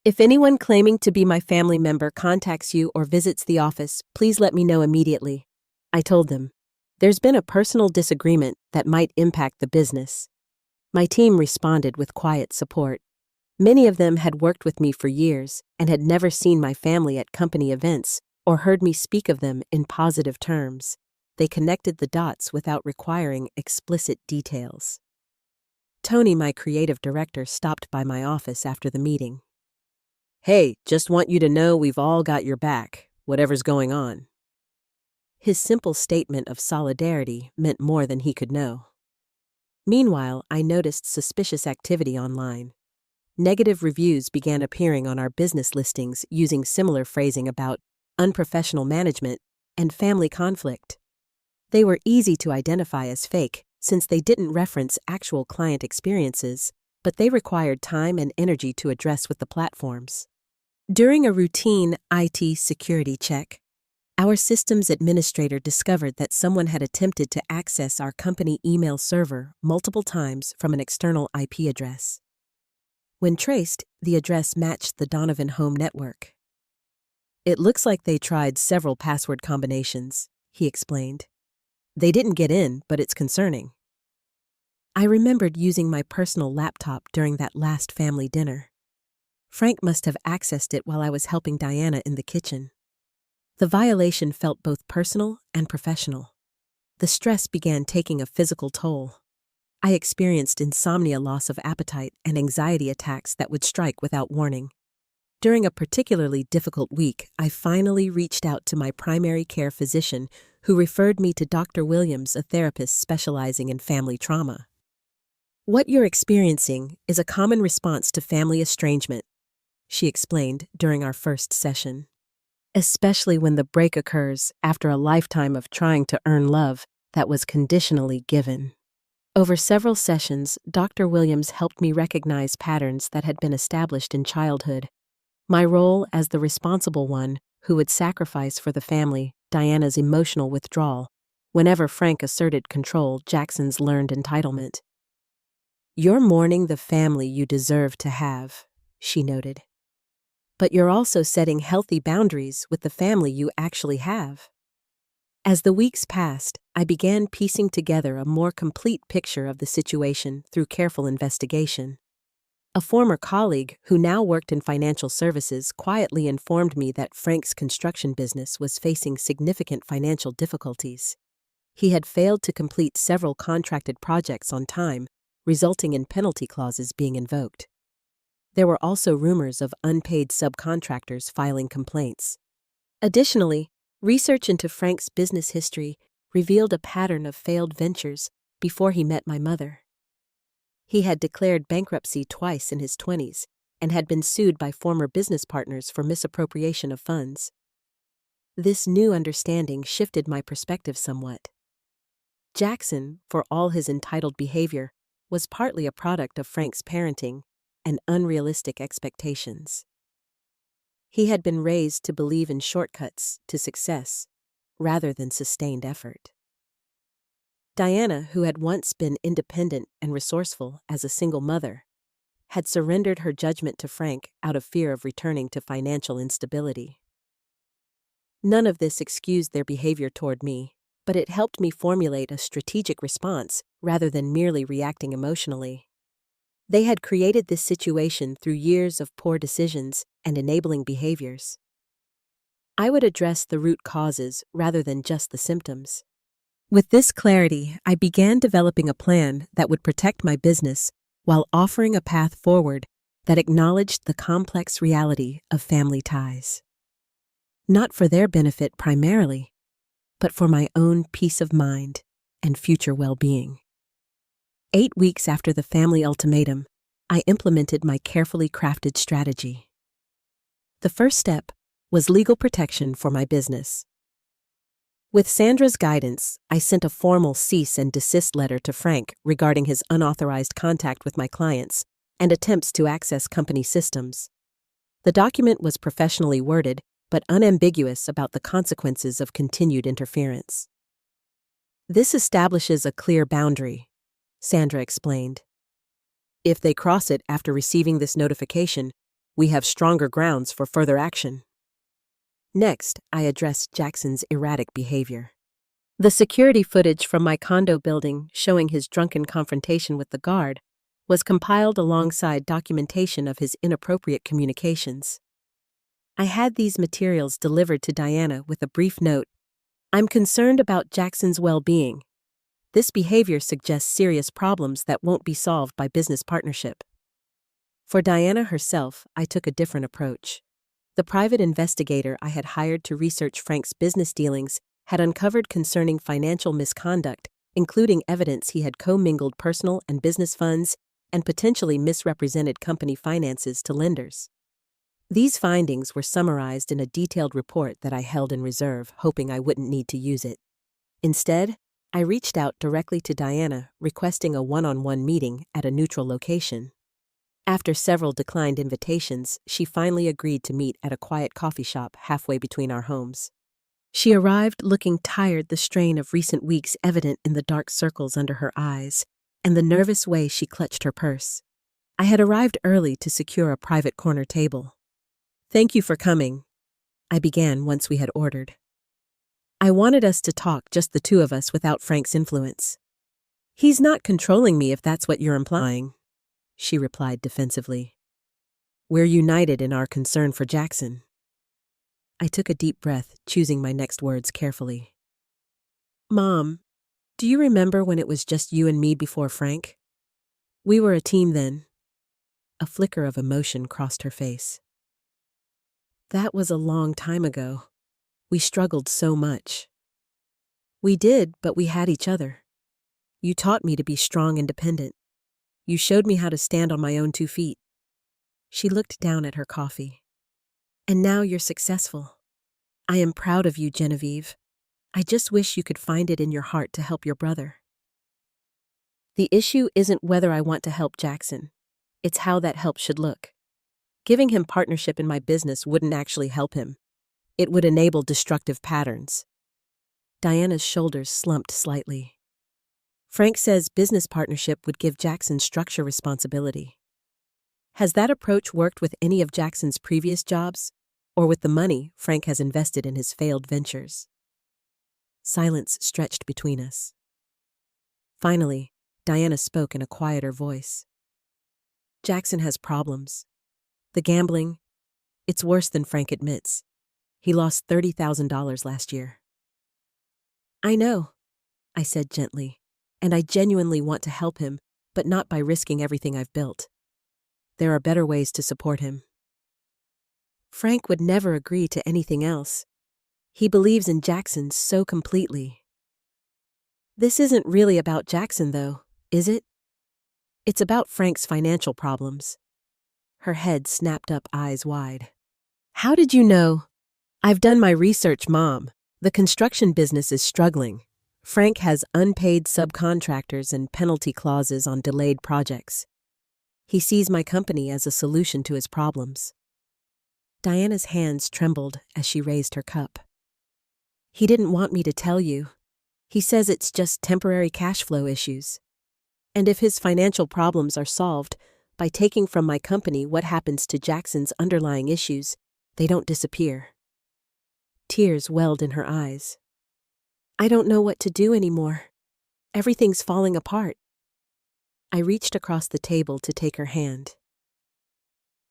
"If anyone claiming to be my family member contacts you or visits the office, please let me know immediately," I told them. "There's been a personal disagreement that might impact the business." My team responded with quiet support. Many of them had worked with me for years and had never seen my family at company events or heard me speak of them in positive terms. They connected the dots without requiring explicit details. Tony, my creative director, stopped by my office after the meeting. "Hey, just want you to know we've all got your back, whatever's going on." His simple statement of solidarity meant more than he could know. Meanwhile, I noticed suspicious activity online. Negative reviews began appearing on our business listings using similar phrasing about unprofessional management and family conflict. They were easy to identify as fake since they didn't reference actual client experiences, but they required time and energy to address with the platforms. During a routine IT security check, our systems administrator discovered that someone had attempted to access our company email server multiple times from an external IP address. When traced, the address matched the Donovan home network. "It looks like they tried several password combinations," he explained. "They didn't get in, but it's concerning." I remembered using my personal laptop during that last family dinner. Frank must have accessed it while I was helping Diana in the kitchen. The violation felt both personal and professional. The stress began taking a physical toll. I experienced insomnia, loss of appetite, and anxiety attacks that would strike without warning. During a particularly difficult week, I finally reached out to my primary care physician, who referred me to Dr. Williams, a therapist specializing in family trauma. "What you're experiencing is a common response to family estrangement," she explained during our first session. "Especially when the break occurs after a lifetime of trying to earn love that was conditionally given." Over several sessions, Dr. Williams helped me recognize patterns that had been established in childhood. My role as the responsible one who would sacrifice for the family, Diana's emotional withdrawal, whenever Frank asserted control, Jackson's learned entitlement. "You're mourning the family you deserve to have," she noted. "But you're also setting healthy boundaries with the family you actually have." As the weeks passed, I began piecing together a more complete picture of the situation through careful investigation. A former colleague who now worked in financial services quietly informed me that Frank's construction business was facing significant financial difficulties. He had failed to complete several contracted projects on time, resulting in penalty clauses being invoked. There were also rumors of unpaid subcontractors filing complaints. Additionally, research into Frank's business history revealed a pattern of failed ventures before he met my mother. He had declared bankruptcy twice in his 20s and had been sued by former business partners for misappropriation of funds. This new understanding shifted my perspective somewhat. Jackson, for all his entitled behavior, was partly a product of Frank's parenting and unrealistic expectations. He had been raised to believe in shortcuts to success rather than sustained effort. Diana, who had once been independent and resourceful as a single mother, had surrendered her judgment to Frank out of fear of returning to financial instability. None of this excused their behavior toward me, but it helped me formulate a strategic response rather than merely reacting emotionally. They had created this situation through years of poor decisions and enabling behaviors. I would address the root causes rather than just the symptoms. With this clarity, I began developing a plan that would protect my business while offering a path forward that acknowledged the complex reality of family ties. Not for their benefit primarily, but for my own peace of mind and future well-being. 8 weeks after the family ultimatum, I implemented my carefully crafted strategy. The first step was legal protection for my business. With Sandra's guidance, I sent a formal cease and desist letter to Frank regarding his unauthorized contact with my clients and attempts to access company systems. The document was professionally worded, but unambiguous about the consequences of continued interference. This establishes a clear boundary, Sandra explained. If they cross it after receiving this notification, we have stronger grounds for further action. Next, I addressed Jackson's erratic behavior. The security footage from my condo building showing his drunken confrontation with the guard was compiled alongside documentation of his inappropriate communications. I had these materials delivered to Diana with a brief note: "I'm concerned about Jackson's well-being. This behavior suggests serious problems that won't be solved by business partnership." For Diana herself, I took a different approach. The private investigator I had hired to research Frank's business dealings had uncovered concerning financial misconduct, including evidence he had commingled personal and business funds and potentially misrepresented company finances to lenders. These findings were summarized in a detailed report that I held in reserve, hoping I wouldn't need to use it. Instead, I reached out directly to Diana, requesting a one-on-one meeting at a neutral location. After several declined invitations, she finally agreed to meet at a quiet coffee shop halfway between our homes. She arrived looking tired, the strain of recent weeks evident in the dark circles under her eyes and the nervous way she clutched her purse. I had arrived early to secure a private corner table. "Thank you for coming," I began once we had ordered. "I wanted us to talk, just the two of us, without Frank's influence." "He's not controlling me, if that's what you're implying," she replied defensively. "We're united in our concern for Jackson." I took a deep breath, choosing my next words carefully. "Mom, do you remember when it was just you and me before Frank? We were a team then." A flicker of emotion crossed her face. "That was a long time ago. We struggled so much." "We did, but we had each other. You taught me to be strong and independent. You showed me how to stand on my own 2 feet. She looked down at her coffee. "And now you're successful. I am proud of you, Genevieve. I just wish you could find it in your heart to help your brother." The issue isn't whether I want to help Jackson. It's how that help should look. Giving him partnership in my business wouldn't actually help him. It would enable destructive patterns. Diana's shoulders slumped slightly. "Frank says business partnership would give Jackson structure responsibility. Has that approach worked with any of Jackson's previous jobs, or with the money Frank has invested in his failed ventures?" Silence stretched between us. Finally, Diana spoke in a quieter voice. Jackson has problems. The gambling, it's worse than Frank admits. He lost $30,000 last year. I know, I said gently, and I genuinely want to help him, but not by risking everything I've built. There are better ways to support him. Frank would never agree to anything else. He believes in Jackson so completely. This isn't really about Jackson, though, is it? It's about Frank's financial problems. Her head snapped up, eyes wide. How did you know? I've done my research, Mom. The construction business is struggling. Frank has unpaid subcontractors and penalty clauses on delayed projects. He sees my company as a solution to his problems. Diana's hands trembled as she raised her cup. He didn't want me to tell you. He says it's just temporary cash flow issues. And if his financial problems are solved by taking from my company what happens to Jackson's underlying issues, they don't disappear. Tears welled in her eyes. I don't know what to do anymore. Everything's falling apart. I reached across the table to take her hand.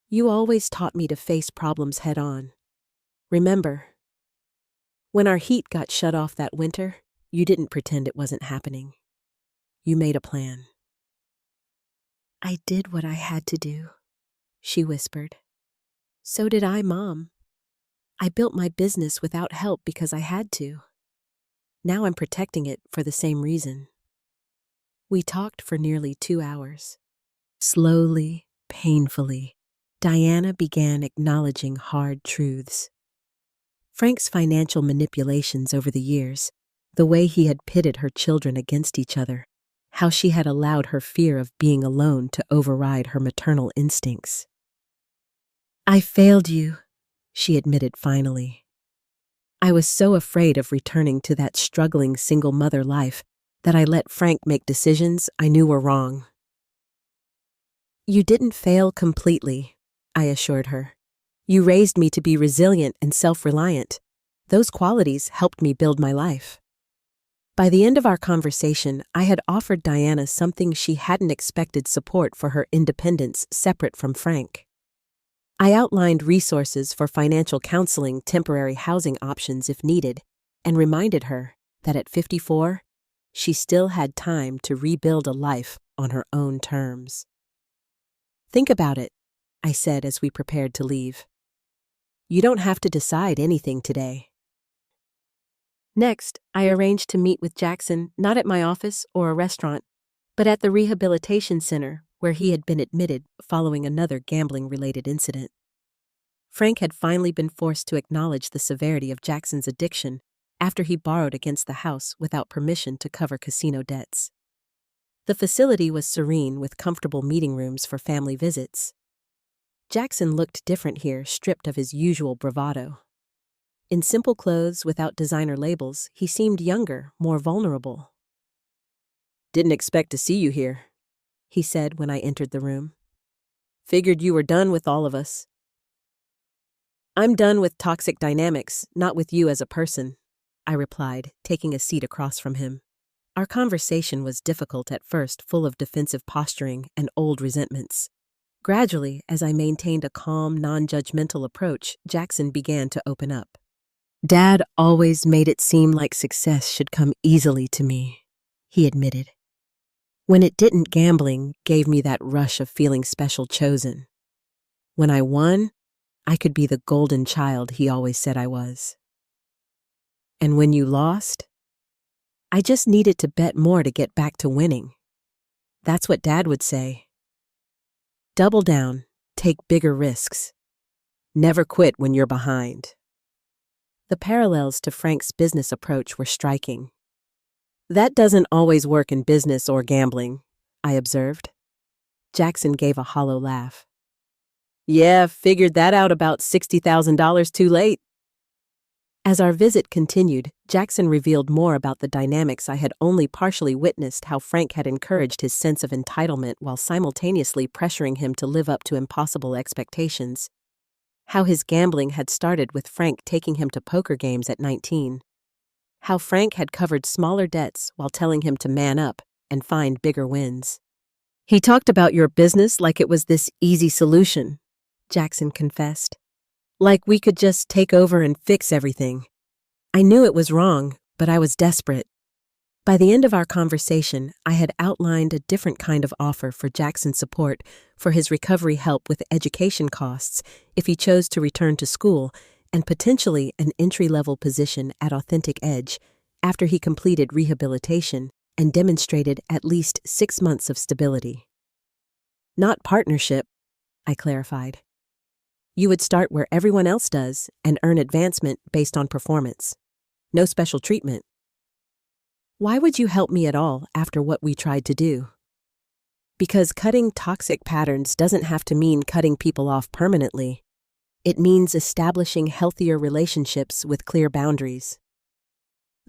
You always taught me to face problems head on. Remember, when our heat got shut off that winter, you didn't pretend it wasn't happening. You made a plan. I did what I had to do, she whispered. So did I, Mom. I built my business without help because I had to. Now I'm protecting it for the same reason. We talked for nearly 2 hours. Slowly, painfully, Diana began acknowledging hard truths. Frank's financial manipulations over the years, the way he had pitted her children against each other, how she had allowed her fear of being alone to override her maternal instincts. I failed you, she admitted finally. I was so afraid of returning to that struggling single mother life that I let Frank make decisions I knew were wrong. You didn't fail completely, I assured her. You raised me to be resilient and self-reliant. Those qualities helped me build my life. By the end of our conversation, I had offered Diana something she hadn't expected: support for her independence separate from Frank. I outlined resources for financial counseling, temporary housing options if needed, and reminded her that at 54, she still had time to rebuild a life on her own terms. Think about it, I said as we prepared to leave. You don't have to decide anything today. Next, I arranged to meet with Jackson not at my office or a restaurant, but at the rehabilitation center where he had been admitted following another gambling-related incident. Frank had finally been forced to acknowledge the severity of Jackson's addiction after he borrowed against the house without permission to cover casino debts. The facility was serene with comfortable meeting rooms for family visits. Jackson looked different here, stripped of his usual bravado. In simple clothes without designer labels, he seemed younger, more vulnerable. Didn't expect to see you here, he said when I entered the room. Figured you were done with all of us. I'm done with toxic dynamics, not with you as a person, I replied, taking a seat across from him. Our conversation was difficult at first, full of defensive posturing and old resentments. Gradually, as I maintained a calm, non-judgmental approach, Jackson began to open up. Dad always made it seem like success should come easily to me, he admitted. When it didn't, gambling gave me that rush of feeling special, chosen. When I won, I could be the golden child he always said I was. And when you lost, I just needed to bet more to get back to winning. That's what Dad would say. Double down, take bigger risks. Never quit when you're behind. The parallels to Frank's business approach were striking. That doesn't always work in business or gambling, I observed. Jackson gave a hollow laugh. Yeah, figured that out about $60,000 too late. As our visit continued, Jackson revealed more about the dynamics I had only partially witnessed: how Frank had encouraged his sense of entitlement while simultaneously pressuring him to live up to impossible expectations. How his gambling had started with Frank taking him to poker games at 19. how Frank had covered smaller debts while telling him to man up and find bigger wins. "He talked about your business like it was this easy solution," Jackson confessed. "Like we could just take over and fix everything. I knew it was wrong, but I was desperate." By the end of our conversation, I had outlined a different kind of offer for Jackson's support for his recovery help with education costs if he chose to return to school, and potentially an entry-level position at Authentic Edge after he completed rehabilitation and demonstrated at least 6 months of stability. "Not partnership," I clarified. "You would start where everyone else does and earn advancement based on performance. No special treatment." "Why would you help me at all after what we tried to do?" "Because cutting toxic patterns doesn't have to mean cutting people off permanently. It means establishing healthier relationships with clear boundaries."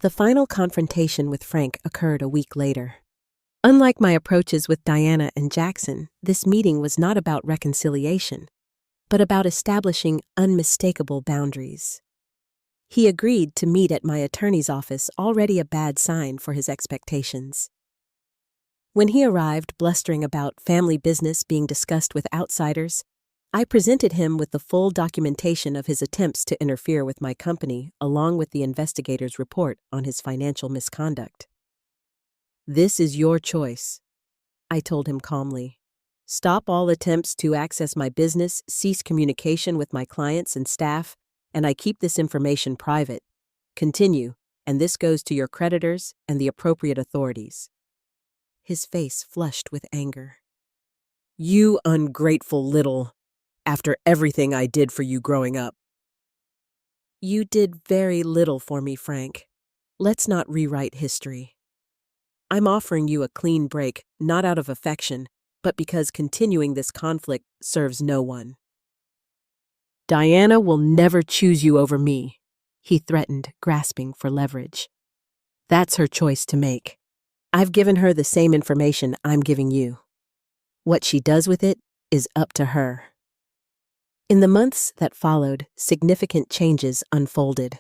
The final confrontation with Frank occurred a week later. Unlike my approaches with Diana and Jackson, this meeting was not about reconciliation, but about establishing unmistakable boundaries. He agreed to meet at my attorney's office, already a bad sign for his expectations. When he arrived blustering about family business being discussed with outsiders, I presented him with the full documentation of his attempts to interfere with my company, along with the investigator's report on his financial misconduct. "This is your choice," I told him calmly. "Stop all attempts to access my business, cease communication with my clients and staff, and I keep this information private. Continue, and this goes to your creditors and the appropriate authorities." His face flushed with anger. "You ungrateful little... after everything I did for you growing up." "You did very little for me, Frank. Let's not rewrite history. I'm offering you a clean break, not out of affection, but because continuing this conflict serves no one." "Diana will never choose you over me," he threatened, grasping for leverage. "That's her choice to make. I've given her the same information I'm giving you. What she does with it is up to her." In the months that followed, significant changes unfolded.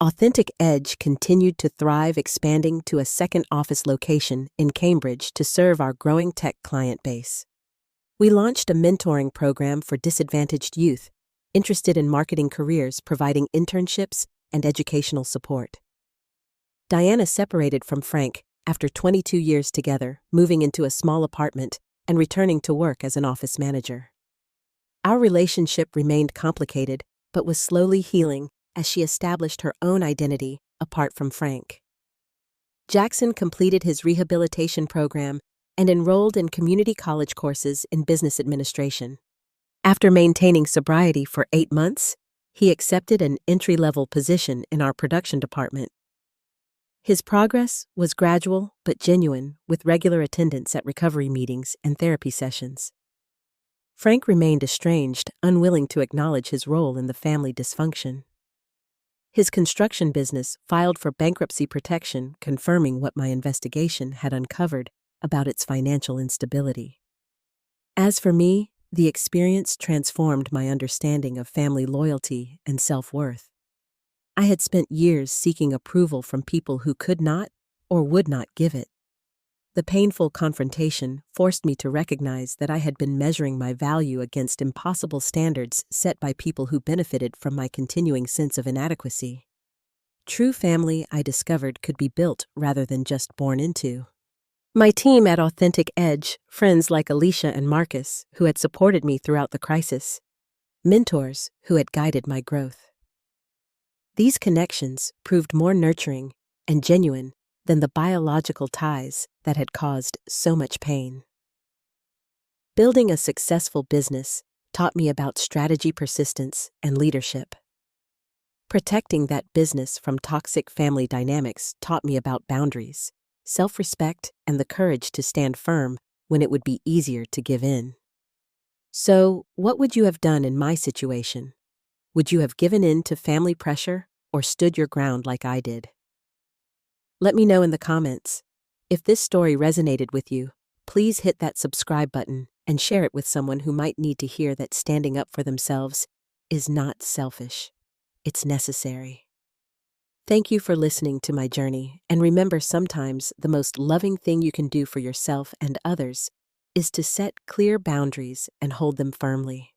Authentic Edge continued to thrive, expanding to a second office location in Cambridge to serve our growing tech client base. We launched a mentoring program for disadvantaged youth interested in marketing careers, providing internships and educational support. Diana separated from Frank after 22 years together, moving into a small apartment and returning to work as an office manager. Our relationship remained complicated, but was slowly healing as she established her own identity apart from Frank. Jackson completed his rehabilitation program and enrolled in community college courses in business administration. After maintaining sobriety for 8 months, he accepted an entry-level position in our production department. His progress was gradual but genuine, with regular attendance at recovery meetings and therapy sessions. Frank remained estranged, unwilling to acknowledge his role in the family dysfunction. His construction business filed for bankruptcy protection, confirming what my investigation had uncovered about its financial instability. As for me, the experience transformed my understanding of family loyalty and self-worth. I had spent years seeking approval from people who could not or would not give it. The painful confrontation forced me to recognize that I had been measuring my value against impossible standards set by people who benefited from my continuing sense of inadequacy. True family, I discovered, could be built rather than just born into. My team at Authentic Edge, friends like Alicia and Marcus, who had supported me throughout the crisis, mentors who had guided my growth. These connections proved more nurturing and genuine than the biological ties that had caused so much pain. Building a successful business taught me about strategy, persistence, and leadership. Protecting that business from toxic family dynamics taught me about boundaries, self-respect, and the courage to stand firm when it would be easier to give in. So, what would you have done in my situation? Would you have given in to family pressure or stood your ground like I did? Let me know in the comments. If this story resonated with you, please hit that subscribe button and share it with someone who might need to hear that standing up for themselves is not selfish. It's necessary. Thank you for listening to my journey, and remember sometimes the most loving thing you can do for yourself and others is to set clear boundaries and hold them firmly.